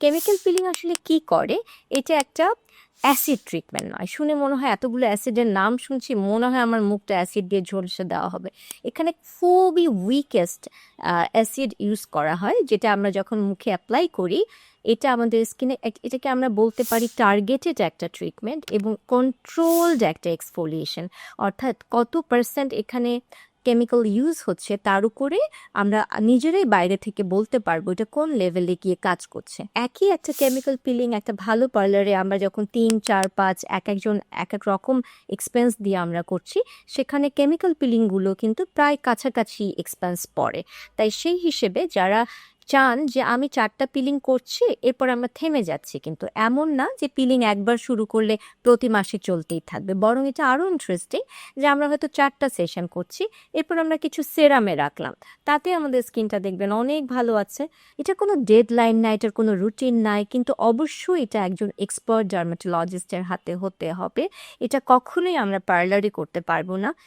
Chemical peeling আসলে কি করে? এটা একটা অ্যাসিড ট্রিটমেন্ট নয়। শুনে মনে হয় এতগুলো অ্যাসিডের নাম শুনছি, মনে হয় আমার মুখটা অ্যাসিড দিয়ে ঝলসে দেওয়া হবে। এখানে খুবই উইকেস্ট অ্যাসিড ইউজ করা হয়, যেটা আমরা যখন মুখে অ্যাপ্লাই করি, এটা আমাদের স্কিনে এটাকে আমরা বলতে পারি টার্গেটেড একটা ট্রিটমেন্ট এবং কন্ট্রোলড একটা এক্সফোলিয়েশন। অর্থাৎ কত পার্সেন্ট এখানে কেমিক্যাল ইউজ হচ্ছে তার উপরে আমরা নিজেরাই বাইরে থেকে বলতে পারবো এটা কোন লেভেলে গিয়ে কাজ করছে। একই একটা কেমিক্যাল পিলিং একটা ভালো পার্লারে আমরা যখন 3, 4, 5 এক একজন এক এক রকম এক্সপেন্স দিয়ে আমরা করছি, সেখানে কেমিক্যাল পিলিংগুলো কিন্তু প্রায় কাছাকাছি এক্সপেন্স পড়ে। তাই সেই হিসেবে যারা চান যে আমি 4টা পিলিং করছি এরপর আমরা থেমে যাচ্ছি, কিন্তু এমন না যে পিলিং একবার শুরু করলে প্রতি মাসে চলতেই থাকবে, বরং এটা আরও ইন্টারেস্টিং যে আমরা হয়তো 4টা সেশন করছি, এরপর আমরা কিছু সেরামে রাখলাম, তাতে আমাদের স্কিনটা দেখবেন অনেক ভালো আছে। এটা কোনো ডেডলাইন নাই, এটার কোনো রুটিন নাই, কিন্তু অবশ্যই এটা একজন এক্সপার্ট ডার্মাটোলজিস্টের হাতে হতে হবে। এটা কখনোই আমরা পার্লারে করতে পারবো না।